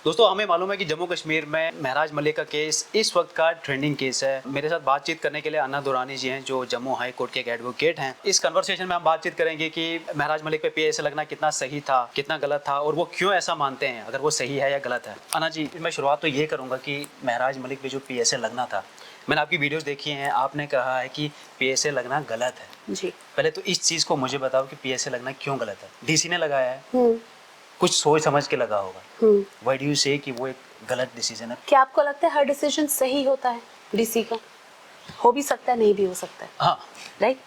दोस्तों, हमें मालूम है कि जम्मू कश्मीर में महराज मलिक का केस इस वक्त का ट्रेंडिंग केस है। मेरे साथ बातचीत करने के लिए अन्ना दुरानी जी हैं, जो जम्मू हाई कोर्ट के एक एडवोकेट हैं। इस कन्वर्सेशन में हम बातचीत करेंगे कि महराज मलिक पे पीएसए लगना कितना सही था, कितना गलत था, और वो क्यों ऐसा मानते हैं, अगर वो सही है या गलत है। अन्ना जी, मैं शुरुआत तो ये करूँगा कि महराज मलिक पे जो पीएसए लगना था, मैंने आपकी वीडियोस देखी हैं, आपने कहा है कि पीएसए लगना गलत है जी। पहले तो इस चीज़ को मुझे बताओ कि पीएसए लगना क्यों गलत है। डीसी ने लगाया है, कुछ सोच समझ के लगा होगा। व्हाई डू यू से कि वो एक गलत डिसीजन है? क्या आपको लगता है हर डिसीजन सही होता है? डीसी का हो भी सकता है, नहीं भी हो सकता है। हाँ, राइट।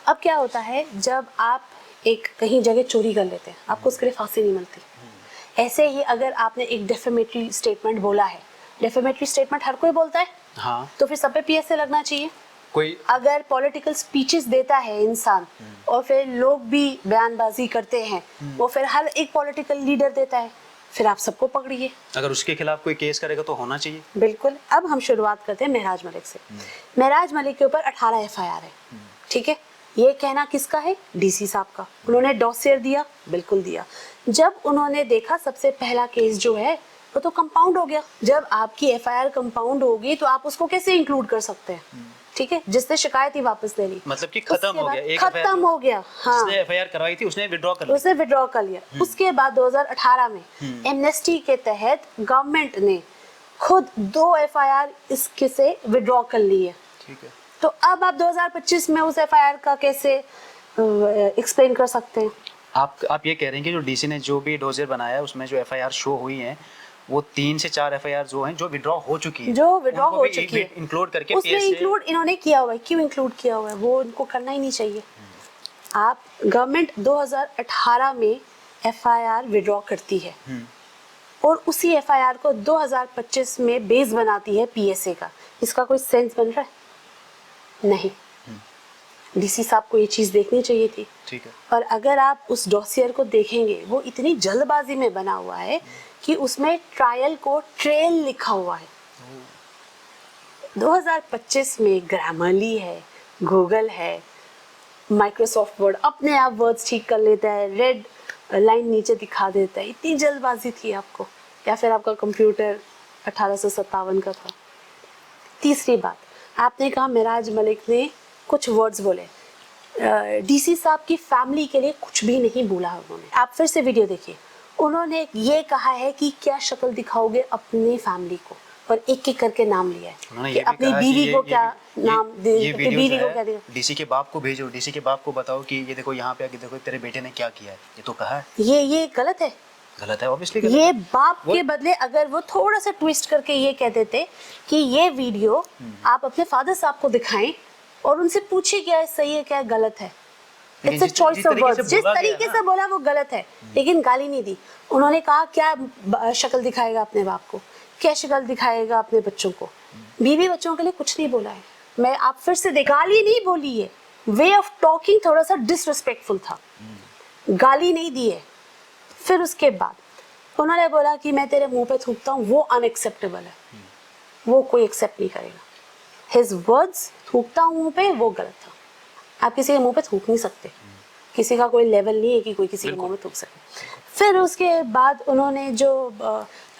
अब क्या होता है, जब आप एक कहीं जगह चोरी कर लेते हैं, आपको उसके लिए फांसी नहीं मिलती। ऐसे ही अगर आपने एक डेफेमेटरी स्टेटमेंट बोला है, डेफेमेटरी स्टेटमेंट हर कोई बोलता है, हाँ, तो फिर सब पे पीएसए लगना चाहिए। कोई अगर पॉलिटिकल स्पीचेस देता है इंसान और फिर लोग भी बयानबाजी करते हैं, वो फिर हर एक पॉलिटिकल लीडर देता है, फिर आप सबको पकड़िए। अगर उसके खिलाफ कोई केस करेगा तो होना चाहिए। बिल्कुल। अब हम शुरुआत करते हैं महराज मलिक से। महराज मलिक के ऊपर 18 एफआईआर है, ठीक है। ये कहना किसका है? डीसी साहब का। उन्होंने डॉसियर दिया, बिल्कुल दिया। जब उन्होंने देखा सबसे पहला केस जो है वो तो कंपाउंड हो गया। जब आपकी एफआईआर कंपाउंड होगी तो आप उसको कैसे इंक्लूड कर सकते हैं? ठीक है, जिसने शिकायत ही वापस ले ली, मतलब कि खत्म हो गया, एक खत्म हो गया। हाँ, जिसने एफआईआर करवाई थी उसने विड्रॉ कर लिया, उसने विड्रॉ कर लिया। उसके बाद 2018 में एमनेस्टी के तहत गवर्नमेंट ने खुद 2 एफआईआर इसके से विड्रॉ कर ली है। ठीक है। तो अब आप 2025 में उस एफआईआर का कैसे एक्सप्लेन कर सकते हैं? आप ये कह रहे हैं कि जो डीसी ने जो भी डोजियर बनाया है उसमें जो एफआईआर शो हुई है वो 3 से 4 एफआईआर जो हैं जो विड्रॉ हो चुकी है, जो विड्रॉ हो चुकी है, इंक्लूड करके उसमें इंक्लूड इन्होंने किया हुआ है। क्यों इंक्लूड किया हुआ है? वो इनको करना ही नहीं चाहिए। आप गवर्नमेंट 2018 में एफआईआर विड्रॉ करती है और उसी एफआईआर को 2025 में बेस बनाती है पीएसए का। इसका कोई सेंस बन रहा है? नहीं। डीसी साहब को ये चीज देखनी चाहिए थी। ठीक है। और अगर आप उस डॉसियर को देखेंगे, वो इतनी जल्दबाजी में बना हुआ है कि उसमें ट्रायल को ट्रेल लिखा हुआ है। 2025 में ग्रामरली है, गूगल है, माइक्रोसॉफ्ट वर्ड अपने आप वर्ड्स ठीक कर लेता है, रेड लाइन नीचे दिखा देता है। इतनी जल्दबाजी थी आपको, या फिर आपका कंप्यूटर 1857 का था? तीसरी बात, आपने कहा महराज मलिक ने कुछ वर्ड्स बोले। डीसी साहब की फैमिली के लिए कुछ भी नहीं बोला उन्होंने। आप फिर से वीडियो देखिए। उन्होंने ये कहा है कि क्या शक्ल दिखाओगे अपनी फैमिली को, और एक एक करके नाम लिया है कि अपनी बीवी को क्या नाम दे, बीवी को क्या दे। डीसी के बाप को भेजो, डीसी के बाप को बताओ कि ये देखो यहाँ पे आके देखो तेरे बेटे ने क्या किया है, ये तो कहा है। ये गलत है। गलत है, ऑब्वियसली। ये बाप के बदले अगर वो थोड़ा सा ट्विस्ट करके ये कह देते कि ये वीडियो आप अपने फादर साहब को दिखाएं और उनसे पूछिए क्या सही है क्या गलत है। It's a choice of words. जिस तरीके से बोला वो गलत है, लेकिन गाली नहीं दी। उन्होंने कहा क्या शक्ल दिखाएगा अपने बाप को, क्या शक्ल दिखाएगा अपने बच्चों को। बीवी बच्चों के लिए कुछ नहीं बोला है। मैं आप फिर से गाली नहीं बोली है, वे ऑफ टॉकिंग थोड़ा सा डिसरिस्पेक्टफुल था, गाली नहीं दी है। फिर उसके बाद उन्होंने बोला कि मैं तेरे मुंह पे थूकता हूँ, वो अनएक्सेप्टेबल है, वो कोई एक्सेप्ट नहीं करेगा। हिज वर्ड्स, थूकता हूँ मुंह पे, वो गलत था। आप किसी के मुंह पे थूक नहीं सकते, किसी का कोई लेवल नहीं है कि कोई किसी के मुंह में थूक सके। फिर उसके बाद उन्होंने जो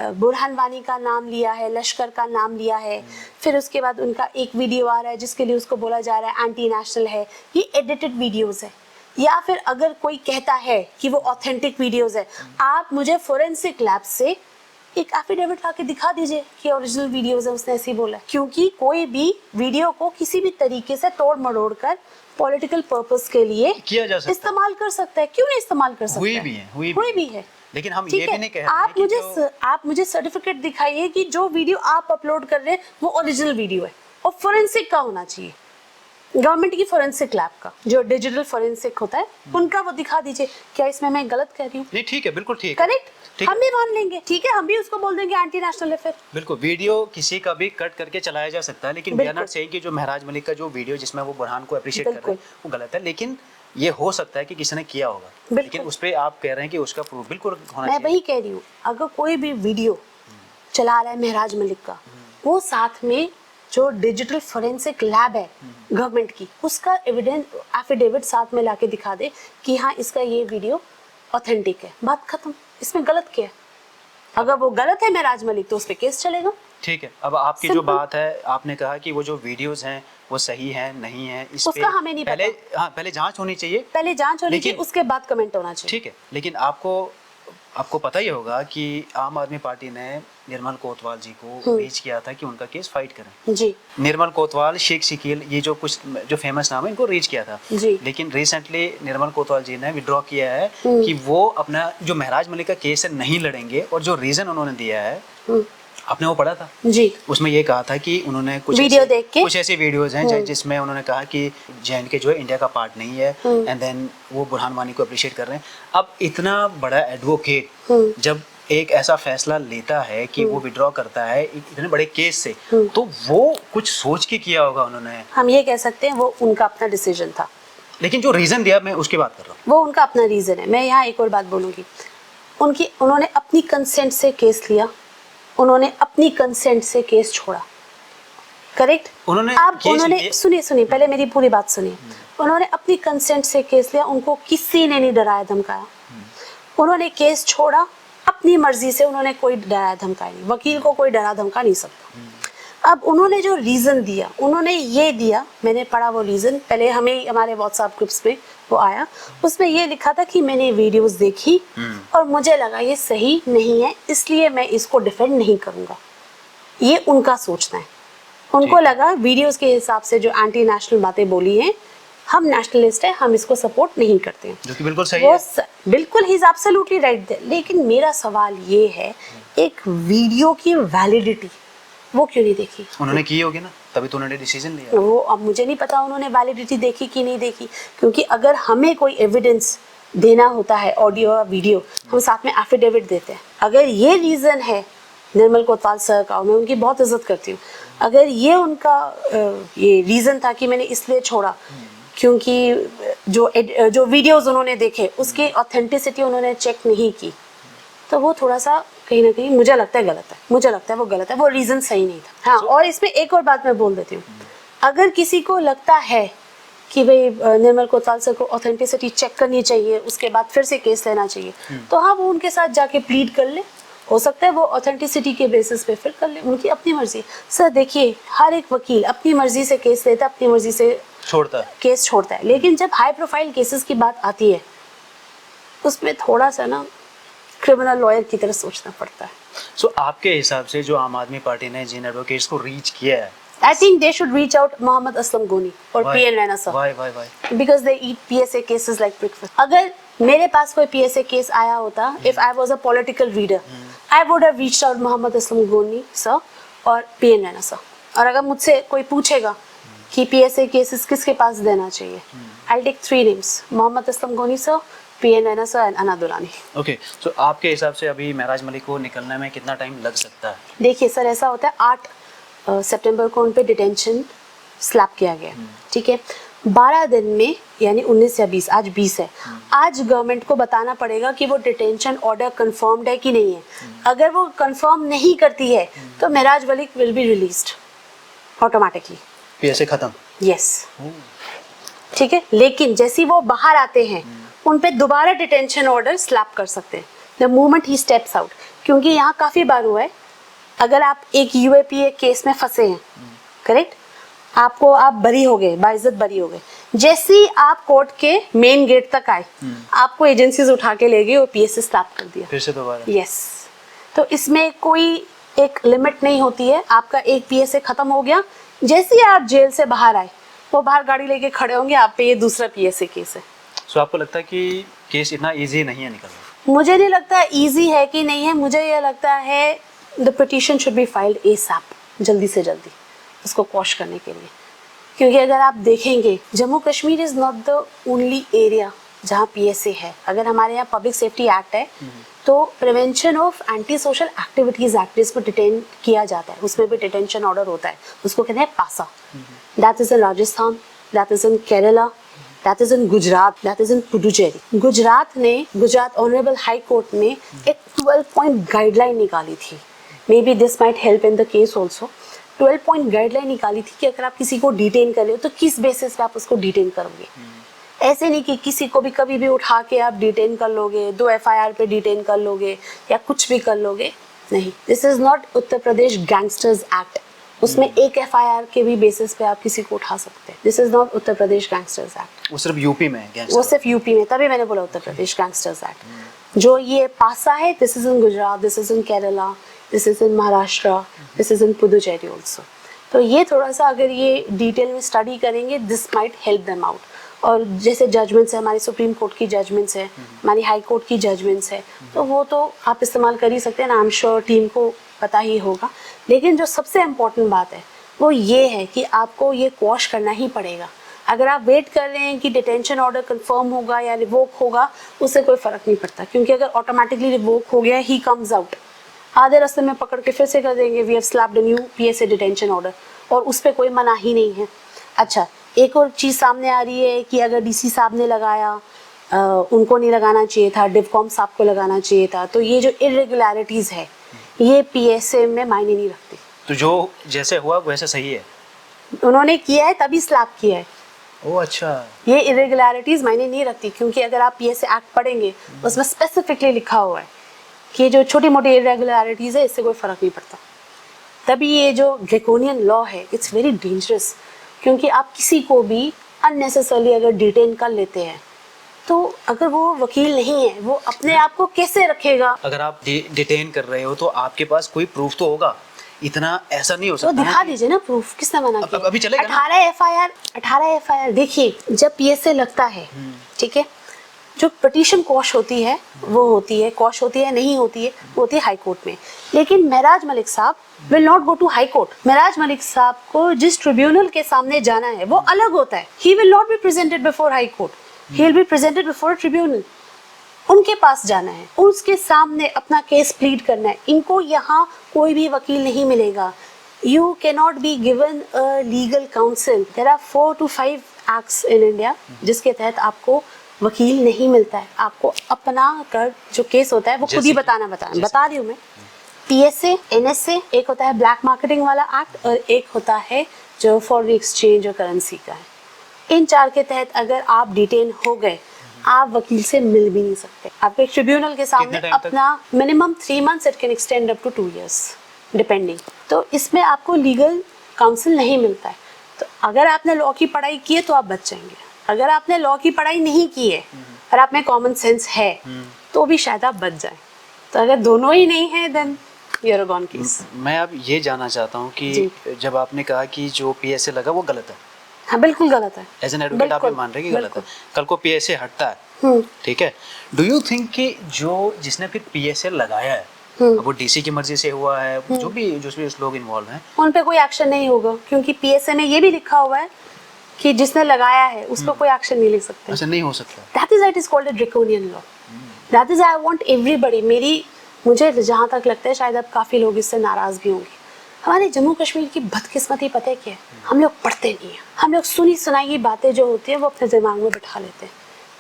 बुरहान वानी का नाम लिया है, लश्कर का नाम लिया है। फिर उसके बाद उनका एक वीडियो आ रहा है जिसके लिए उसको बोला जा रहा है एंटी नेशनल है। ये एडिटेड वीडियोस है, या फिर अगर कोई कहता है कि वो ऑथेंटिक वीडियोस है, आप मुझे फोरेंसिक लैब से एक एफिडेविट लाके दिखा दीजिए कि ओरिजिनल वीडियोस है, उसने ऐसे ही बोला। क्योंकि कोई भी वीडियो को किसी भी तरीके से तोड़ मरोड़ कर पॉलिटिकल पर्पस के लिए किया जा सकता है, इस्तेमाल कर सकता है। क्यों नहीं इस्तेमाल कर सकता? हुई भी है। लेकिन हम ये भी नहीं कह रहे हैं आप मुझे सर्टिफिकेट दिखाइए कि जो वीडियो आप अपलोड कर रहे हैं वो ओरिजिनल वीडियो है और फोरेंसिक का होना चाहिए। गवर्नमेंट की फोरेंसिक लैब का जो डिजिटल फोरेंसिक होता है उनका वो दिखा दीजिए। क्या इसमें मैं गलत कह रही हूँ? नहीं, ठीक है, बिल्कुल ठीक है, करेक्ट। हम भी मान लेंगे, ठीक है, हम भी उसको बोल देंगे एंटी नेशनल है। फिर बिल्कुल वीडियो किसी का भी कट करके चलाया जा सकता है, लेकिन वी आर नॉट सेइंग कि जो महराज मलिक का जो वीडियो जिसमें वो बुरहान को अप्रिशिएट कर रहे हैं वो गलत है। लेकिन ये हो सकता है कि किसी ने किया होगा, लेकिन उस पे आप कह रहे हैं कि उसका प्रूफ बिल्कुल होना चाहिए। मैं वही कह रही हूँ, अगर कोई भी वीडियो चला रहा है महराज मलिक का, वो साथ में जो डिजिटल फोरेंसिक लैब है गवर्नमेंट की, उसका एविडेंस एफिडेविट साथ में लाके दिखा दे कि हाँ इसका ये वीडियो ऑथेंटिक है। बात खत्म। इसमें गलत क्या है? अगर वो गलत है महराज मलिक तो उस पर केस चलेगा। ठीक है, अब आपकी जो बात है, आपने कहा कि वो जो वीडियोस हैं वो सही है नहीं है, इस पे उसका हमें नहीं पहले पहले जांच होनी चाहिए, पहले जांच होनी चाहिए, उसके बाद कमेंट होना चाहिए। ठीक है, लेकिन आपको पता ही होगा कि आम आदमी पार्टी ने निर्मल कोतवाल जी को रीच किया था कि उनका केस फाइट करें जी। निर्मल कोतवाल, शेख शकील, ये जो कुछ जो फेमस नाम है, इनको रीच किया था जी। लेकिन रिसेंटली निर्मल कोतवाल जी ने विड्रॉ किया है कि वो अपना जो महराज मलिक का केस है नहीं लड़ेंगे, और जो रीजन उन्होंने दिया है आपने वो पढ़ा था जी। उसमें ये कहा था कि उन्होंने कुछ वीडियो देख के, कुछ ऐसी वीडियोस हैं जिसमें उन्होंने कहा कि J&K जो है इंडिया का पार्ट नहीं है, एंड देन वो बुरहान वानी को अप्रिशिएट कर रहे हैं। अब इतना बड़ा एडवोकेट जब एक ऐसा फैसला लेता है कि वो विड्रॉ करता है इतने बड़े केस से, तो वो कुछ सोच के किया होगा उन्होंने। हम ये कह सकते हैं वो उनका अपना डिसीजन था, लेकिन जो रीजन दिया मैं उसकी बात कर रहा हूँ, वो उनका अपना रीजन है। मैं यहाँ एक और बात बोलूंगी, उन्होंने अपनी कंसेंट से केस लिया, उन्होंने अपनी कंसेंट से केस छोड़ा, करेक्ट। उन्होंने सुनिए पहले मेरी पूरी बात सुनिए। उन्होंने अपनी कंसेंट से केस लिया, उनको किसी ने नहीं डराया धमकाया, उन्होंने केस छोड़ा अपनी मर्जी से, उन्होंने कोई डराया धमकाया नहीं, वकील को कोई डरा धमका नहीं सकता। अब उन्होंने जो रीजन दिया, उन्होंने ये दिया, मैंने पढ़ा वो रीजन, पहले हमें हमारे व्हाट्सएप ग्रुप्स में वो आया, उसमें ये लिखा था कि मैंने वीडियोस देखी और मुझे लगा ये सही नहीं है, इसलिए मैं इसको डिफेंड नहीं करूंगा। ये उनका सोचना है, उनको लगा वीडियोस के हिसाब से जो एंटी नेशनल बातें बोली हैं, हम नेशनलिस्ट हैं, हम इसको सपोर्ट नहीं करते हैं, जो कि बिल्कुल सही है। बिल्कुल ही इज एब्सोल्युटली राइट। लेकिन मेरा सवाल ये है, एक वीडियो की वैलिडिटी वो क्यों नहीं देखी? उन्होंने की होगी ना, तभी तो उन्होंने डिसीजन लिया। वो अब मुझे नहीं पता उन्होंने वैलिडिटी देखी कि नहीं देखी, क्योंकि अगर हमें कोई एविडेंस देना होता है, ऑडियो या वीडियो, हम साथ में एफिडेविट देते हैं। अगर ये रीजन है निर्मल कोतवाल सर का, मैं उनकी बहुत इज्जत करती हूँ, अगर ये उनका ये रीजन था कि मैंने इसलिए छोड़ा क्योंकि जो वीडियोस उन्होंने देखे उसकी ऑथेंटिसिटी उन्होंने चेक नहीं की, तो वो थोड़ा सा कहीं ना कहीं मुझे लगता है गलत है, मुझे लगता है वो गलत है, वो रीजन सही नहीं था। हाँ, और इसमें एक और बात मैं बोल देती हूँ, अगर किसी को लगता है कि भाई निर्मल कोतवाल सर को ऑथेंटिसिटी चेक करनी चाहिए, उसके बाद फिर से केस लेना चाहिए, तो हाँ वो उनके साथ जाके प्लीड कर ले, हो सकता है वो ऑथेंटिसिटी के बेसिस पे फिर कर ले, उनकी अपनी मर्जी। सर देखिए, हर एक वकील अपनी मर्जी से केस लेता है, अपनी मर्जी से केस छोड़ता है, लेकिन जब हाई प्रोफाइल केसेस की बात आती है उसमें थोड़ा सा ना क्रिमिनल लॉयर की तरह सोचना पड़ता है। सो आपके हिसाब से जो आम आदमी पार्टी ने जिन एडवोकेट्स को रीच किया है, I think they should reach out Mohammad Aslam Ghani or PN Raina sir. Why? Because they eat PSA cases like breakfast. अगर मेरे पास कोई PSA केस आया होता, if I was a political reader, I would have reached out Mohammad Aslam Ghani sir और PN Raina sir. और अगर मुझसे कोई पूछेगा कि PSA केसेस किसके पास देना चाहिए, I'll take 3 names: Mohammad Aslam Ghani sir, PN Raina sir and Anna Durrani. Okay, so आपके हिसाब से अभी महराज मलिक को निकलने में कितना टाइम लग सकता है? देखिए सर, ऐसा होता है 8 सितंबर को उन पे डिटेंशन स्लैप किया गया, ठीक है। 12 दिन में, यानी 19 या 20, आज 20 है, आज गवर्नमेंट को बताना पड़ेगा कि वो डिटेंशन ऑर्डर कंफर्म्ड है कि नहीं है। अगर वो कंफर्म नहीं करती है तो Mehraj Malik will be released automatically, PSA खत्म। यस, ठीक है। लेकिन जैसे वो बाहर आते हैं उन पे दोबारा डिटेंशन ऑर्डर स्लैप कर सकते हैं the moment he steps out, क्योंकि यहाँ काफी बार हुआ है, अगर आप एक यूएपीए केस में फंसे हैं, करेक्ट, आप बरी हो गए, बाइज्जत बरी हो गए, जैसे ही आप कोर्ट के मेन गेट तक आए आपको एजेंसीज उठा के ले गई और पीएसए स्लैप कर दिया फिर से दोबारा। यस, तो इसमें कोई एक लिमिट नहीं होती है। आपका एक पीएसए खत्म हो गया, जैसे ही आप जेल से बाहर आए वो बाहर गाड़ी लेके खड़े होंगे, आप पे ये दूसरा पीएसए केस है। सो आपको लगता है कि केस इतना इजी नहीं है निकलना? मुझे नहीं लगता इजी है कि नहीं है, मुझे ये लगता है the petition should be filed ASAP, जल्दी से जल्दी उसको क्वॉश करने के लिए। क्योंकि अगर आप देखेंगे, Jammu Kashmir is not the only area जहाँ PSA है। अगर हमारे यहाँ पब्लिक सेफ्टी एक्ट है तो prevention of anti social activities act, इसको डिटेन किया जाता है, उसमें भी डिटेंशन ऑर्डर होता है, उसको कहते हैं पासा। That is in Rajasthan, that is in Kerala, that is in Gujarat, that is in Puducherry. Gujarat honourable high court ने एक 12 पॉइंट गाइडलाइन निकाली थी, may be this might help in the case also. 12 point guideline निकाली थी कि अगर आप किसी को डिटेन कर रहे हो तो किस बेसिस पे आप उसको डिटेन करोगे। ऐसे नहीं कि किसी को भी कभी भी उठा के आप डिटेन कर लोगे, 2 FIR पे डिटेन कर लोगे या कुछ भी कर लोगे, नहीं। This is not Uttar Pradesh gangsters act. उसमें एक FIR के भी बेसिस पे आप किसी को उठा सकते हैं। This is not Uttar Pradesh gangsters act. वो सिर्फ यूपी में है गैंगस्टर। वो सिर्फ यूपी में, तभी मैंने बोला उत्तर प्रदेश गैंगस्टर्स एक्ट। जो ये पासा है, this is in Gujarat, this is in Kerala, this is in Maharashtra, this is in Puducherry also. तो ये थोड़ा सा अगर ये डिटेल में स्टडी करेंगे, this might help them out. और जैसे जजमेंट्स है, हमारी सुप्रीम कोर्ट की जजमेंट्स है, हमारी हाई कोर्ट की जजमेंट्स है, तो वो तो आप इस्तेमाल कर ही सकते हैं ना। आई एम श्योर टीम को पता ही होगा। लेकिन जो सबसे इम्पोर्टेंट बात है वो ये है कि आपको ये क्वॉश करना ही पड़ेगा। अगर आप वेट कर रहे हैं कि डिटेंशन ऑर्डर कंफर्म होगा या रिवोक होगा, उससे कोई फ़र्क नहीं पड़ता, क्योंकि अगर ऑटोमेटिकली रिवोक हो गया, ही कम्स आउट, आधे रास्ते में पकड़ के फिर से कर देंगे we have slapped a new PSA detention order, और उस पर कोई मना ही नहीं है। अच्छा, एक और चीज़ सामने आ रही है कि अगर DC साहब ने लगाया, उनको नहीं लगाना चाहिए था, डिवकॉम साहब को लगाना चाहिए था, तो ये जो इरेगुलरिटीज़ है ये PSA में मायने नहीं रखती। तो जो जैसे हुआ वैसे सही है, उन्होंने किया है तभी स्लैप किया है। ओह अच्छा। ये इरेगुलरिटीज़ मायने नहीं रखती, क्योंकि अगर आप PSA एक्ट पढ़ेंगे उसमें स्पेसिफिकली लिखा हुआ है कि जो छोटी मोटी इरेगुलरिटीज़ है इससे कोई फ़र्क नहीं पड़ता। तभी ये जो ड्रैकोनियन लॉ है, इट्स वेरी डेंजरस, क्योंकि आप किसी को भी अननेसेसरली अगर डिटेन कर लेते हैं, तो अगर वो वकील नहीं है, वो अपने आप को कैसे रखेगा? अगर आप डिटेन कर रहे हो तो आपके पास कोई प्रूफ तो होगा, इतना ऐसा नहीं हो तो सकता। दिखा दीजिए ना प्रूफ, किसने मना किया? अभी चलेगा ना? 18 FIR देखिए, जब PSA लगता है, ठीक है, जो पिटीशन क्वॉश होती है वो होती है, क्वॉश होती है, नहीं होती है, वो होती है हाई कोर्ट में। लेकिन महराज मलिक साहब will not go to high court. Mehraj Malik साहब को जिस ट्रिब्यूनल के सामने जाना है वो अलग होता है। He will not be presented before high court, he will be presented before tribunal. उनके पास जाना है, उसके सामने अपना केस प्लीड करना है। इनको यहाँ कोई भी वकील नहीं मिलेगा। You cannot be given a legal council. There are 4 to 5 acts in India जिसके तहत आपको वकील नहीं मिलता है। आपको अपना कर जो केस होता है वो खुद ही बता रही हूँ मैं। PSA, NSA, एक होता है ब्लैक मार्केटिंग वाला एक्ट, और एक होता है जो फॉरेन एक्सचेंज और करेंसी का है। इन 4 के तहत अगर आप डिटेन हो गए, आप वकील से मिल भी नहीं सकते। आपके ट्रिब्यूनल के सामने अपना minimum 3 months, it can extend up to 2 years depending. तो इसमें आपको लीगल काउंसिल नहीं मिलता है। तो अगर आपने लॉ की पढ़ाई की है तो आप बच जाएंगे। अगर आपने लॉ की पढ़ाई नहीं की है और आप में कॉमन सेंस है तो भी शायद आप बच जाएं। तो अगर दोनों ही नहीं है, then you are gone case. मैं अब ये जानना चाहता हूँ कि जब आपने कहा कि जो PSA लगा वो गलत है, हाँ बिल्कुल गलत है। एज एन एडवोकेट आप ये मान रहे हैं कि गलत है, कल को PSA हटता है, ठीक है, डू यू थिंक कि जो जिसने फिर PSA लगाया है, वो DC की मर्जी से हुआ है, जो भी लोग इन्वॉल्व हैं, उन पे कोई एक्शन नहीं होगा, क्योंकि PSA में ये भी लिखा हुआ है कि जिसने लगाया है उस पर कोई एक्शन नहीं ले सकते। ऐसा नहीं हो सकता। That is, it is called a draconian law. That is, I want everybody, मुझे जहाँ तक लगता है शायद अब काफ़ी लोग इससे नाराज़ भी होंगे। हमारे जम्मू कश्मीर की बदकिस्मती पता है क्या है? हम लोग पढ़ते नहीं हैं। हम लोग सुनी सुनाई बातें जो होती है वो अपने दिमाग में बिठा लेते हैं।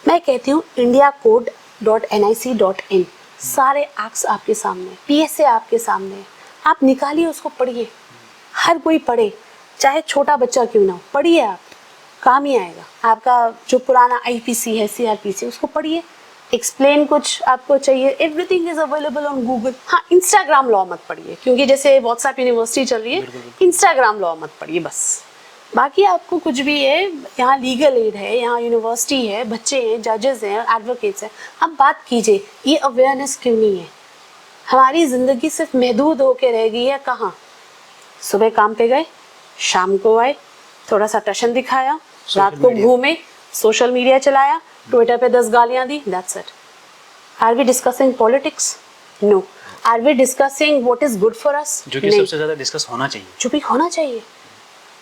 मैं कहती हूँ indiacode.nic.in, सारे एक्ट्स आपके सामने, PSA आपके सामने, आप निकालिए, उसको पढ़िए। हर कोई पढ़े, चाहे छोटा बच्चा क्यों ना हो, पढ़िए, आप काम ही आएगा। आपका जो पुराना IPC है, CRPC, उसको पढ़िए। एक्सप्लेन कुछ आपको चाहिए, everything is available on Google. हाँ, इंस्टाग्राम लॉ मत पढ़िए, क्योंकि जैसे व्हाट्सएप यूनिवर्सिटी चल रही है, इंस्टाग्राम लॉ मत पढ़िए बस। बाकी आपको कुछ भी है, यहाँ लीगल एड है, यहाँ यूनिवर्सिटी है, बच्चे हैं, जजेस हैं, एडवोकेट्स हैं, आप बात कीजिए। ये अवेयरनेस क्यों नहीं है? हमारी ज़िंदगी सिर्फ महदूद होके रह गई है। कहाँ? सुबह काम पे गए, शाम को आए, थोड़ा सा टशन दिखाया, रात को घूमे, सोशल मीडिया चलाया, ट्विटर पे 10 गालियां दी, that's it. Are we discussing politics? No. Are we discussing what is good for us? जो कि सबसे ज्यादा डिस्कस होना चाहिए, जो भी होना चाहिए।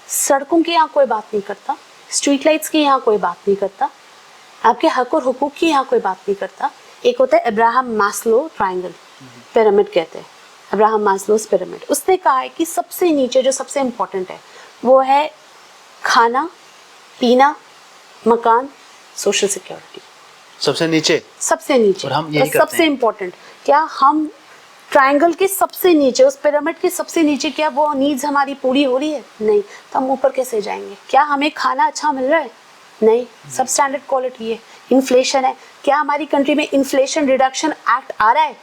सड़कों की यहाँ कोई बात नहीं करता, स्ट्रीट लाइट्स की यहाँ कोई बात नहीं करता, आपके हक और हुकूक की यहाँ कोई बात नहीं करता। एक होता है अब्राहम मास्लो ट्रायंगल, पिरामिड कहते हैं, अब्राहम मास्लोस पिरामिड। उसने कहा है कि सबसे नीचे जो सबसे इम्पोर्टेंट है वो है खाना, पीना, मकान, सोशल सिक्योरिटी। सबसे नीचे और हम यही करते सबसे इम्पोर्टेंट, क्या हम ट्रायंगल के सबसे नीचे, उस पिरामिड के सबसे नीचे, क्या वो नीड्स हमारी पूरी हो रही है? नहीं, तो हम ऊपर कैसे जाएंगे? क्या हमें खाना अच्छा मिल रहा है? नहीं, सब स्टैंडर्ड क्वालिटी है। इन्फ्लेशन है, क्या हमारी कंट्री में इन्फ्लेशन रिडक्शन एक्ट आ रहा है?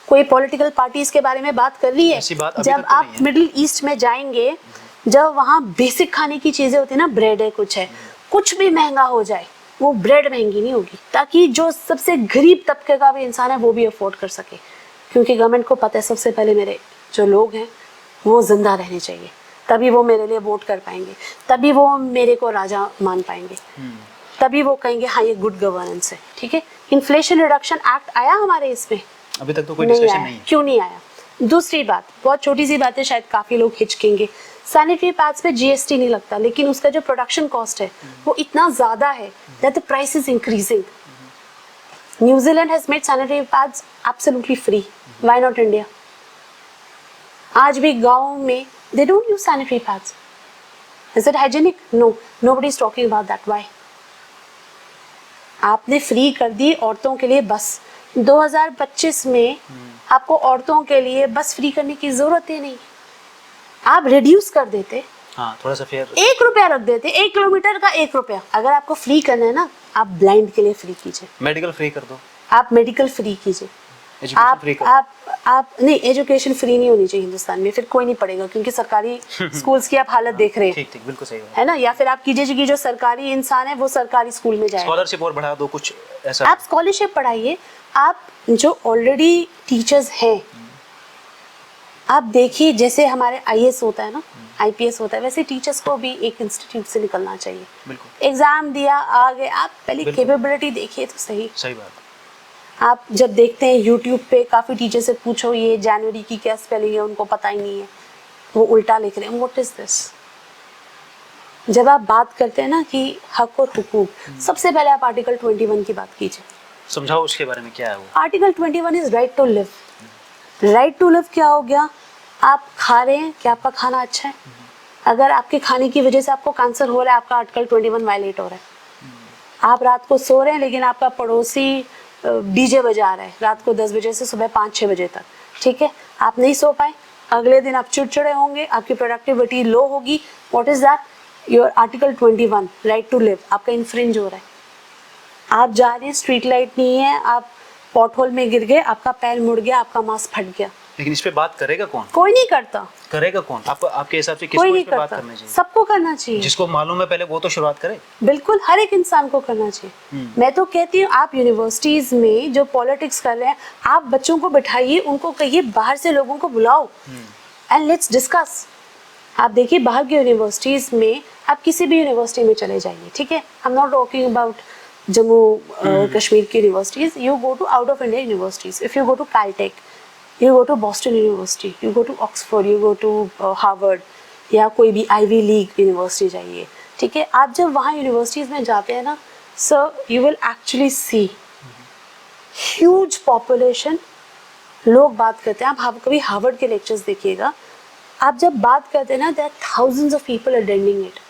कोई पॉलिटिकल पार्टी इसके बारे में बात कर रही है? ऐसी बात अभी जब तक तो आप नहीं है। मिडिल ईस्ट में जाएंगे, जब वहाँ बेसिक खाने की चीजें होती है ना, ब्रेड है, कुछ है, कुछ भी महंगा हो जाए, वो ब्रेड महंगी नहीं होगी, ताकि जो सबसे गरीब तबके का भी इंसान है वो भी अफोर्ड कर सके। क्योंकि गवर्नमेंट को पता है सबसे पहले मेरे जो लोग हैं वो जिंदा रहने चाहिए, तभी वो मेरे लिए वोट कर पाएंगे, तभी वो मेरे को राजा मान पाएंगे, तभी वो कहेंगे हाँ ये गुड गवर्नेंस है। ठीक है, इन्फ्लेशन रिडक्शन एक्ट आया हमारे इसमें? अभी तक तो कोई डिस्कशन नहीं है। क्यों नहीं आया? दूसरी बात, बहुत छोटी सी बात है, शायद काफी लोग हिचकेंगे, सैनिटरी पैड्स पे जीएसटी नहीं लगता, लेकिन उसका जो प्रोडक्शन कॉस्ट है वो इतना ज्यादा है that the price is increasing. New Zealand has made sanitary pads absolutely free, why not India? आज भी गांव में they don't use sanitary pads. Is it hygienic? No, nobody is talking about that. Why? आपने फ्री कर दी औरतों के लिए बस। 2025 में आपको औरतों के लिए बस फ्री करने की जरूरत ही नहीं, आप रिड्यूस कर देते, हाँ, थोड़ा सा फेयर, 1 रुपया रख देते, 1 किलोमीटर का 1 रुपया। अगर आपको फ्री करना है ना, आप ब्लाइंड के लिए फ्री कीजिए, मेडिकल फ्री कर दो, आप मेडिकल फ्री कीजिए, एजुकेशन फ्री कर दो। आप नहीं, एजुकेशन फ्री नहीं होनी चाहिए हिंदुस्तान में, फिर कोई नहीं पढ़ेगा, क्योंकि सरकारी स्कूल्स की आप हालत देख रहे हैं, ठीक ठीक, बिल्कुल सही बात है ना? या फिर आप कीजिए कि जो सरकारी इंसान है वो सरकारी स्कूल में जाए, स्कॉलरशिप और बढ़ा दो, कुछ ऐसा। आप स्कॉलरशिप पढ़ाइए। आप जो ऑलरेडी टीचर्स हैं, आप देखिए, जैसे हमारे आईएएस होता है ना, आईपीएस होता है, वैसे टीचर्स को भी एक इंस्टीट्यूट से निकलना चाहिए। बिल्कुल, एग्जाम दिया, आ गए, आप पहले बिल्कुल। कैपेबिलिटी देखिए तो सही। सही बात। आप जब देखते हैं यूट्यूब पे, काफ़ी टीचर से पूछो ये जनवरी की क्या स्पेलिंग है, उनको पता ही नहीं है, वो उल्टा लिख रहे हैं, व्हाट इज दिस? जब आप बात करते हैं ना कि हक और हुकूक, सबसे पहले आप आर्टिकल 21 की बात कीजिए। समझाओ उसके बारे में, क्या है वो? Article 21 is right to live. Right to live क्या हो गया? आप खा रहे हैं, क्या आपका खाना अच्छा है? अगर आपके खाने की वजह से आपको कैंसर हो रहा है, आपका आर्टिकल 21 वायलेट हो रहा है। आप रात को सो रहे हैं, लेकिन आपका पड़ोसी डीजे बजा रहा है रात को 10 बजे से सुबह 5-6 बजे तक, ठीक है, आप नहीं सो पाए, अगले दिन आप चिड़चिड़े होंगे, आपकी प्रोडक्टिविटी लो होगी। What is that? Your article 21 right to live आपका इन्फ्रिंज हो रहा है। आप जा रहे हैं, स्ट्रीट लाइट नहीं है, आप पॉट होल में गिर गए, आपका पैर मुड़ गया, आपका मांस फट गया, लेकिन इस पे बात करेगा कौन? कोई नहीं करता। करेगा कौन? आपके हिसाब से कोई किसको नहीं इस पे बात करता, करनी चाहिए? सबको करना चाहिए। जिसको मालूम है पहले वो तो शुरुआत करे। बिल्कुल, हर एक इंसान को करना चाहिए। मैं तो कहती हूँ, आप यूनिवर्सिटीज में जो पॉलिटिक्स कर रहे हैं, आप बच्चों को बिठाइए, उनको कहिए बाहर से लोगों को बुलाओ एंड लेट्स डिस्कस। आप देखिए बाहर की यूनिवर्सिटीज में, आप किसी भी यूनिवर्सिटी में चले जाइए, ठीक है, I am not talking about Jammu Kashmir की universities, you go to out of India universities, if you go to Caltech, you go to Boston University, you go to Oxford, you go to Harvard, या कोई भी ivy league university जाइए, ठीक है। आप जब वहाँ यूनिवर्सिटीज़ में जाते हैं ना sir, you will actually see huge population. लोग बात करते हैं, आप कभी हार्वर्ड के लेक्चर्स देखिएगा, आप जब बात करते हैं ना, there are thousands of people attending it.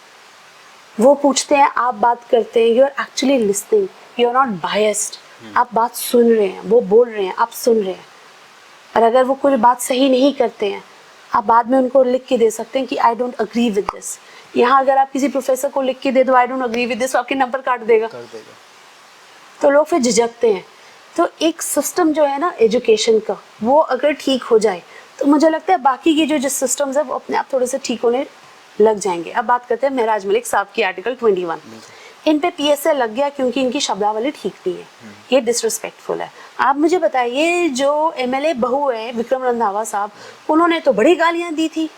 वो पूछते हैं, आप बात करते हैं, you are actually listening, you are not biased, आप बात सुन रहे हैं, वो बोल रहे हैं, आप सुन रहे हैं। और अगर वो कोई बात सही नहीं करते हैं, आप बाद में उनको लिख के दे सकते हैं कि I don't agree with this. यहाँ अगर आप किसी प्रोफेसर को लिख के दे दो I don't agree with this, तो आपके नंबर काट देगा, तो लोग फिर झिझकते हैं। तो एक सिस्टम जो है ना एजुकेशन का, वो अगर ठीक हो जाए तो मुझे लगता है बाकी के जो सिस्टम्स है वो अपने आप थोड़े से ठीक होने लग जाएंगे। अब बात करते हैं महराज मलिक साहब की आर्टिकल 21। इन पे पीएसए लग गया क्योंकि इनकी शब्दावली ठीक नहीं है, ये डिसरिस्पेक्टफुल है। आप मुझे बताइए, जो एमएलए बहू है विक्रम रंधावा साहब, उन्होंने तो बड़ी गालियां दी थी,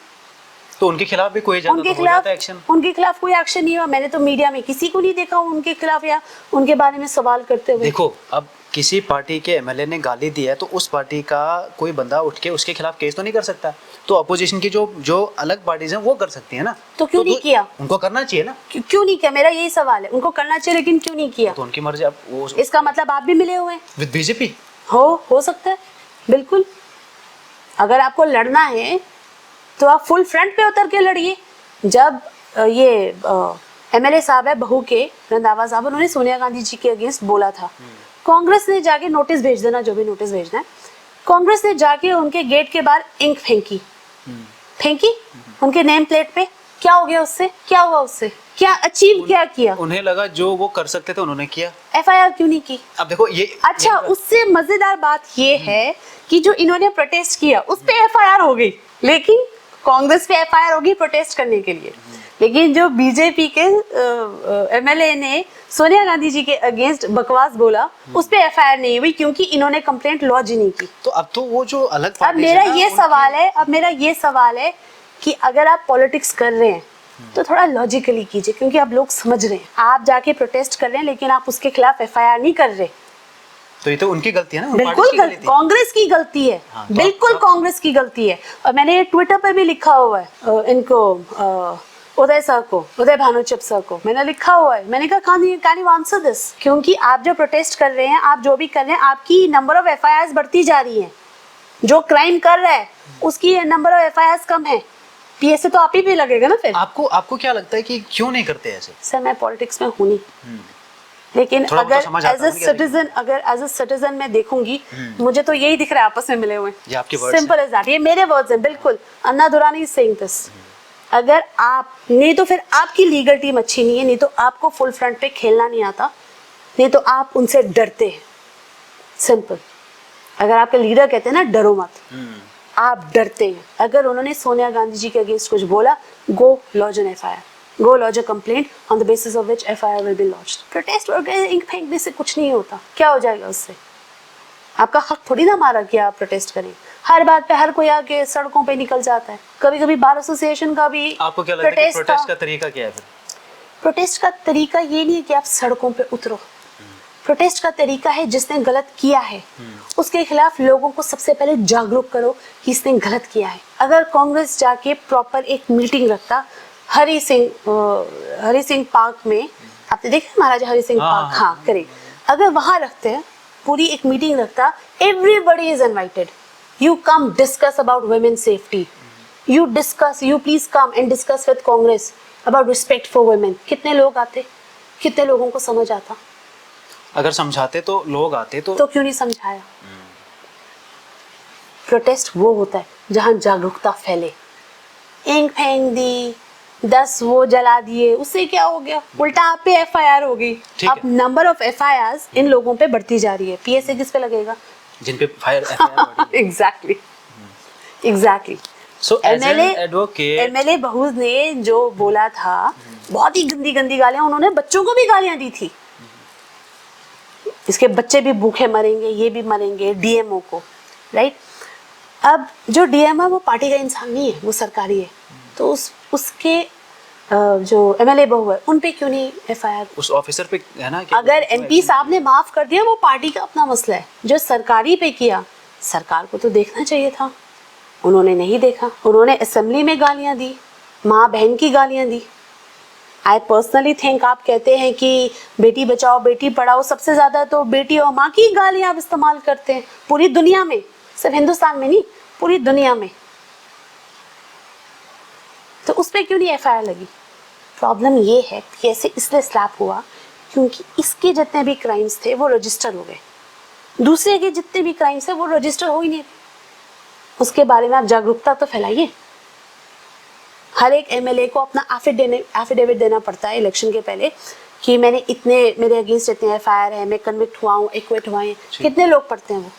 तो उनके खिलाफ भी कोई उनके खिलाफ कोई एक्शन नहीं हुआ। मैंने तो मीडिया में किसी को नहीं देखा उनके खिलाफ या उनके बारे में सवाल करते हुए। देखो, अब किसी पार्टी के एमएलए ने गाली दी है तो उस पार्टी का कोई बंदा उठ के उसके खिलाफ केस तो नहीं कर सकता। तो अपोजिशन की जो अलग पार्टीज हैं वो कर सकती है ना। तो क्यों नहीं किया? उनको करना चाहिए ना। क्यों नहीं किया? मेरा यही सवाल है, उनको करना चाहिए लेकिन क्यों नहीं किया? तो उनकी मर्जी। अब वो इसका मतलब आप भी मिले हुए हैं विद बीजेपी। हो सकता है, बिल्कुल। अगर आपको लड़ना है तो आप फुल फ्रंट पे उतर के लड़िए। जब ये एमएलए साहब है बहू के, रंधावा साहब, उन्होंने सोनिया गांधी जी के अगेंस्ट बोला था, कांग्रेस ने जाके नोटिस भेज देना, जो भी नोटिस भेजना है, कांग्रेस ने जाके उनके गेट के बाहर इंक फेंकी, उनके नेम प्लेट पे क्या हो गया उससे, क्या हुआ उससे, क्या अचीव क्या किया? उन्हें लगा जो वो कर सकते थे उन्होंने किया। एफआईआर क्यों नहीं की? अब देखो ये अच्छा, उससे मजेदार बात ये है कि जो इन्होंने प्रोटेस्ट किया उस पे एफआईआर हो गई, लेकिन कांग्रेस पे एफआईआर होगी प्रोटेस्ट करने के लिए, लेकिन जो बीजेपी के एमएलए ने सोनिया गांधी जी के अगेंस्ट बकवास बोला उस पे एफआईआर नहीं हुई क्योंकि इन्होंने कंप्लेंट लॉन्च ही नहीं की। तो अब तो वो जो अलग अब पार्टीज मेरा है ना, ये सवाल है, अब मेरा ये सवाल है कि अगर आप पॉलिटिक्स कर रहे हैं तो थोड़ा लॉजिकली कीजिए, क्योंकि अब लोग समझ रहे हैं। आप जाके प्रोटेस्ट कर रहे हैं लेकिन आप उसके खिलाफ एफआईआर नहीं कर रहे, तो ये तो उनकी गलती है ना, उन बिल्कुल पार्टीज की गलती। कांग्रेस की गलती है। हाँ, तो बिल्कुल कांग्रेस की गलती है। और मैंने ये ट्विटर पर भी लिखा हुआ है इनको, उदय सर को, उदय भानुचप सर को मैंने लिखा हुआ है। मैंने कहा कैन यू आंसर दिस, क्योंकि आप जो प्रोटेस्ट कर रहे हैं, आप जो भी कर रहे हैं, आपकी नंबर ऑफ एफआईआर बढ़ती जा रही है। जो क्राइम कर रहा है उसकी नंबर ऑफ एफआईआर कम है, पीएसए तो आप ही पे लगेगा ना फिर। आपको क्या लगता है कि क्यों नहीं करते ऐसे? सर मैं पॉलिटिक्स में हूँ नहीं, लेकिन थोड़ा बहुत अगर तो समझ आता एज है अ ना क्या सिटीजन, अगर एज अ सिटीजन मैं देखूंगी, मुझे तो यही दिख रहा है आपस में मिले हुए। ये आपके words सिंपल एज दैट, ये मेरे वर्ड्स हैं बिल्कुल। अन्ना दुरानी इज सेइंग दिस। अगर आप नहीं, तो फिर आपकी लीगल टीम अच्छी नहीं है, नहीं तो आपको फुल फ्रंट पे खेलना नहीं आता, नहीं तो आप उनसे डरते हैं। सिंपल। अगर आपके लीडर कहते हैं ना डरो मत, आप डरते हैं। अगर उन्होंने सोनिया गांधी जी के अगेंस्ट कुछ बोला, go launch an FIR, go launch a complaint on the basis of which FIR will be launched. Protest और इंक फेंकने से कुछ नहीं होता, क्या हो जाएगा उससे? आपका हक थोड़ी ना मारा कि आप प्रोटेस्ट करें। हर बात पे हर कोई आके सड़कों पे निकल जाता है। कभी कभी बार एसोसिएशन का भी आपको क्या लगता है कि प्रोटेस्ट का तरीका क्या है फिर? प्रोटेस्ट का तरीका ये नहीं है कि आप सड़कों पे उतरो। प्रोटेस्ट का तरीका है जिसने गलत किया है उसके खिलाफ लोगों को सबसे पहले जागरूक करो कि इसने गलत किया है। अगर कांग्रेस जाके प्रॉपर एक मीटिंग रखता हरि सिंह पार्क में, आपने देखा महाराजा हरि सिंह पार्क, हाँ करेक्ट, अगर वहां रखते हैं, पूरी एक मीटिंग रखता, everybody is invited, you come discuss about women safety, you please come and discuss with Congress about respect for women. कितने लोग आते, कितने लोगों को समझ आता? अगर समझाते तो लोग आते तो क्यों नहीं समझाया? प्रोटेस्ट वो होता है जहां जागरूकता फैले। इंक फेंक दी, 10 वो जला दिए, उससे क्या हो गया? उल्टा आप पे एफआईआर हो गई। अब नंबर ऑफ एफआईआर इन लोगों पे बढ़ती जा रही है, पीएसए किस पे लगेगा? जिन पे FIR exactly. So as an advocate, MLA बहूज ने जो बोला था, बहुत ही गंदी गंदी गालियां, उन्होंने बच्चों को भी गालियां दी थी। इसके बच्चे भी भूखे मरेंगे, ये भी मरेंगे, डीएमओ को, राइट? अब जो डीएम है वो पार्टी का इंसान नहीं है, वो सरकारी है, तो उसके जो एमएलए बहू है उन पे क्यों नहीं एफआईआर? उस ऑफिसर पे है ना, अगर एमपी साहब ने माफ कर दिया, वो पार्टी का अपना मसला है। जो सरकारी पे किया, सरकार को तो देखना चाहिए था, उन्होंने नहीं देखा। उन्होंने असेंबली में गालियां दी, माँ बहन की गालियां दी। आई पर्सनली थिंक, आप कहते हैं कि बेटी बचाओ बेटी पढ़ाओ, सबसे ज्यादा तो बेटी और माँ की गालियां आप इस्तेमाल करते हैं पूरी दुनिया में, सिर्फ हिंदुस्तान में नहीं, पूरी दुनिया में। तो उस पर क्यों नहीं एफआईआर लगी? प्रॉब्लम ये है कि ऐसे इसलिए स्लैप हुआ क्योंकि इसके जितने भी क्राइम्स थे वो रजिस्टर हो गए, दूसरे के जितने भी क्राइम्स थे वो रजिस्टर हो ही नहीं। उसके बारे में आप जागरूकता तो फैलाइए। हर एक एमएलए को अपना एफिडेविट देना पड़ता है इलेक्शन के पहले कि मैंने इतने, मेरे अगेंस्ट इतने एफआईआर है, मैं कन्विक्ट हुआ हूँ, एक्विट हुआ है। कितने लोग पढ़ते हैं वो?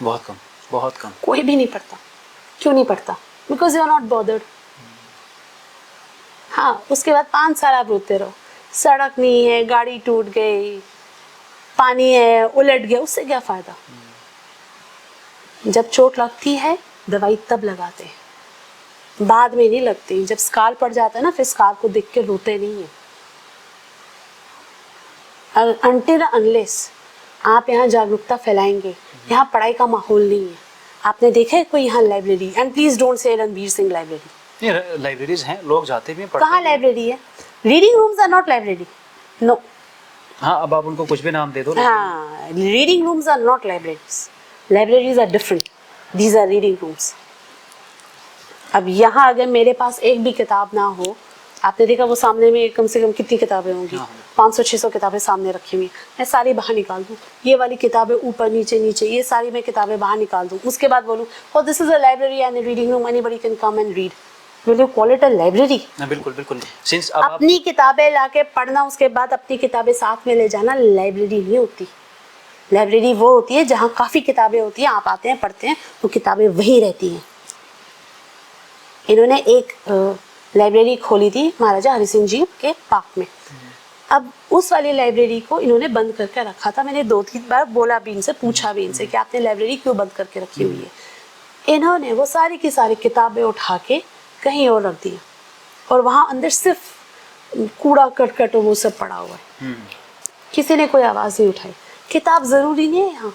बहुत कम, बहुत कम। कोई भी नहीं पढ़ता। क्यों नहीं पढ़ता? Because you are not bothered. हाँ, उसके बाद 5 साल आप रोते रहो, सड़क नहीं है, गाड़ी टूट गई, पानी है उलट गया, उससे क्या फायदा? जब चोट लगती है दवाई तब लगाते हैं, बाद में नहीं लगती। जब स्कार पड़ जाता है ना, फिर स्कार को देख के रोते नहीं है। अनटिल अनलेस आप यहाँ जागरूकता फैलाएंगे, यहाँ पढ़ाई का माहौल नहीं है। आपने देखा है कोई यहाँ library? And please don't say Ranveer Singh library. नहीं, लाइब्रेरीज हैं, लोग जाते भी हैं, पढ़ते कहाँ लाइब्रेरी है? Reading rooms are not library, no. हाँ, अब आप उनको कुछ भी नाम दे दो। हाँ, reading rooms are not libraries, libraries are different, these are reading rooms. अब यहाँ अगर मेरे पास एक भी किताब ना हो, आपने देखा वो सामने में कम से कम कितनी किताबें होंगी? 500-600 किताबें सामने रखी हुई, मैं सारी बाहर निकाल दूँ, ये वाली किताबें ऊपर नीचे नीचे, ये सारी मैं किताबें बाहर निकाल दूँ, उसके बाद बोलूँ, oh this is a library and a reading room, anybody can come and read, will you call it a library? बिल्कुल बिल्कुल। सिंस अब आप अपनी किताबें लाके पढ़ना, उसके बाद अपनी किताबें साथ में ले जाना, लाइब्रेरी नहीं होती। लाइब्रेरी वो होती है जहाँ काफ़ी किताबें होती हैं, आप आते हैं पढ़ते हैं, वो किताबें वही रहती हैं। इन्होंने एक लाइब्रेरी खोली थी महाराजा हरि सिंह जी के पार्क में। अब उस वाली लाइब्रेरी को इन्होंने बंद करके रखा था। मैंने 2-3 बार बोला भी इनसे, पूछा भी इनसे कि आपने लाइब्रेरी क्यों बंद करके रखी हुई है। इन्होंने वो सारी की सारी किताबें उठा के कहीं और रख दी, और वहाँ अंदर सिर्फ कूड़ा करकट वो सब पड़ा हुआ है। किसी ने कोई आवाज़ नहीं उठाई। किताब ज़रूरी नहीं है यहाँ।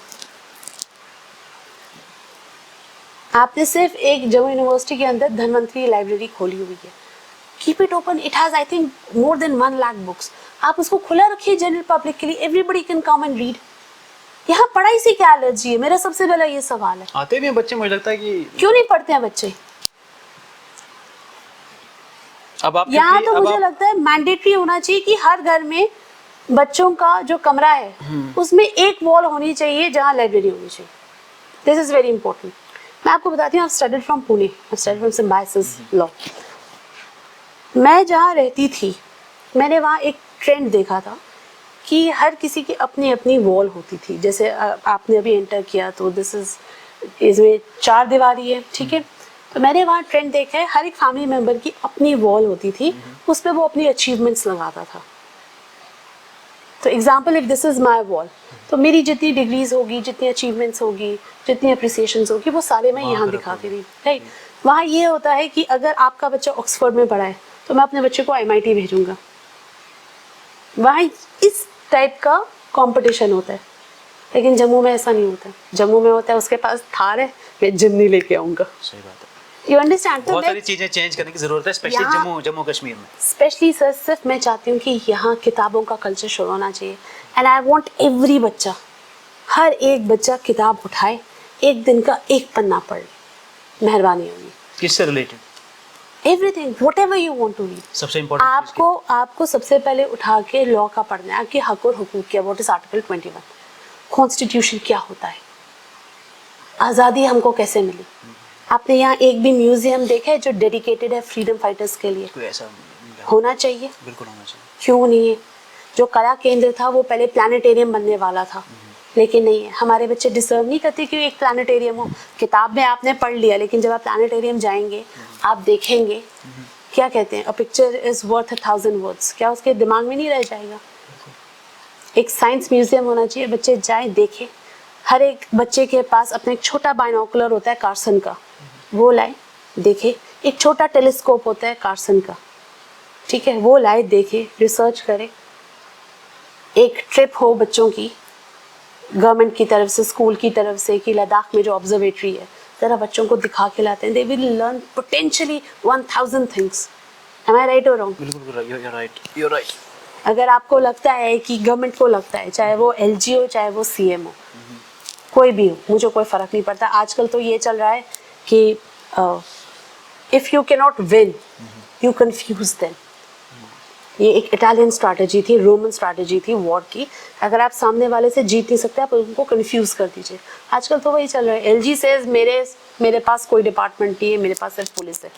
आपने सिर्फ एक जम्मू यूनिवर्सिटी के अंदर धनवंतरी लाइब्रेरी खोली हुई है। Keep it open, it has I think more than 1 lakh books. आप उसको खुला रखिए जनरल पब्लिक के लिए, everybody can come and read. यहाँ पढ़ाई से क्या एलर्जी है, मेरा सबसे पहला ये सवाल है। आते भी हैं बच्चे, मुझे लगता है कि क्यों नहीं पढ़ते हैं बच्चे? अब आप यहाँ तो मुझे लगता है मैंडेटरी होना चाहिए कि हर घर में बच्चों का जो कमरा है उसमें एक वॉल होनी चाहिए जहाँ लाइब्रेरी होनी चाहिए। This is very important. मैं आपको बताती हूँ, I studied from Pune, I studied from symbiosis law. मैं जहाँ रहती थी, मैंने वहाँ एक ट्रेंड देखा था कि हर किसी की अपनी अपनी वॉल होती थी। जैसे आपने अभी एंटर किया तो दिस इज, इसमें 4 दीवारी है, ठीक है। तो मैंने वहाँ ट्रेंड देखा है, हर एक फैमिली मेम्बर की अपनी वॉल होती थी, उस पर वो अपनी अचीवमेंट्स लगाता था। तो example, if this is my wall, तो मेरी जितनी डिग्रीज होगी, जितनी अचीवमेंट्स होगी, जितनी अप्रिसिएशंस होगी, वो सारे मैं यहाँ दिखाती थी, राइट। वहाँ ये होता है कि अगर आपका बच्चा ऑक्सफोर्ड में पढ़ा है तो मैं अपने बच्चे को MIT भेजूंगा। वहाँ इस टाइप का कंपटीशन होता है। लेकिन जम्मू में ऐसा नहीं होता। जम्मू में होता है उसके पास थार है, मैं जिम्नी लेके आऊँगा। सही बात है। You understand? बहुत सारी चीजें चेंज करने की जरूरत है, स्पेशली जम्मू कश्मीर में। स्पेशली सर, सिर्फ मैं चाहती हूँ कि यहाँ किताबों का कल्चर शुरू होना चाहिए। एंड आई वांट एवरी बच्चा, हर एक बच्चा किताब उठाए, एक दिन का एक पन्ना पढ़े, मेहरबानी होगी। किससे related? Everything, whatever you want to read. सबसे इम्पोर्टेंट आपको सबसे पहले उठा के लॉ का पढ़ना है, आपके हक और हुकूक क्या, व्हाट इज आर्टिकल 21, कॉन्स्टिट्यूशन क्या होता है, आज़ादी हमको कैसे मिली। आपने यहाँ एक भी म्यूजियम देखा है जो डेडिकेटेड है फ्रीडम फाइटर्स के लिए? कोई ऐसा होना चाहिए। बिल्कुल होना चाहिए। क्यों नहीं है? जो कला केंद्र था वो पहले प्लानिटेरियम बनने वाला था, लेकिन नहीं है। हमारे बच्चे डिजर्व नहीं करते कि एक प्लानिटेरियम हो। किताब में आपने पढ़ लिया, लेकिन जब आप प्लानिटेरियम जाएंगे आप देखेंगे, क्या कहते हैं, a picture is worth 1000 words, क्या उसके दिमाग में नहीं रह जाएगा? एक साइंस म्यूजियम होना चाहिए, बच्चे जाएं देखें। हर एक बच्चे के पास अपना एक छोटा बाइनोकुलर होता है कार्सन का, वो लाए देखे। एक छोटा टेलीस्कोप होता है कार्सन का, ठीक है, वो लाए देखे, रिसर्च करे। एक ट्रिप हो बच्चों की गवर्नमेंट की तरफ से, स्कूल की तरफ से, कि लद्दाख में जो ऑब्जर्वेटरी है, ज़रा बच्चों को दिखा के लाते हैं। They will learn potentially 1000 things. Am I right और रॉन्ग? बिल्कुल यू आर राइट। अगर आपको लगता है कि गवर्नमेंट को लगता है, चाहे वो LG हो, चाहे वो CM हो, कोई भी हो, मुझे कोई फ़र्क नहीं पड़ता। आजकल तो ये चल रहा है कि if you can not win you confuse them. ये एक इटालियन स्ट्रैटेजी थी, रोमन स्ट्रैटेजी थी वॉर की। अगर आप सामने वाले से जीत नहीं सकते, आप उनको कन्फ्यूज़ कर दीजिए। आजकल तो वही चल रहा है। LG सेज मेरे पास कोई डिपार्टमेंट नहीं है, मेरे पास सिर्फ पुलिस है।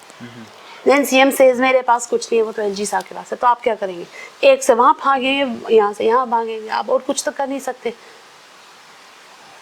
देन CM सेज मेरे पास कुछ नहीं है, वो तो LG साहब के पास है। तो आप क्या करेंगे? एक से वहाँ भागेंगे, यहाँ से यहाँ भागेंगे, आप और कुछ तो कर नहीं सकते।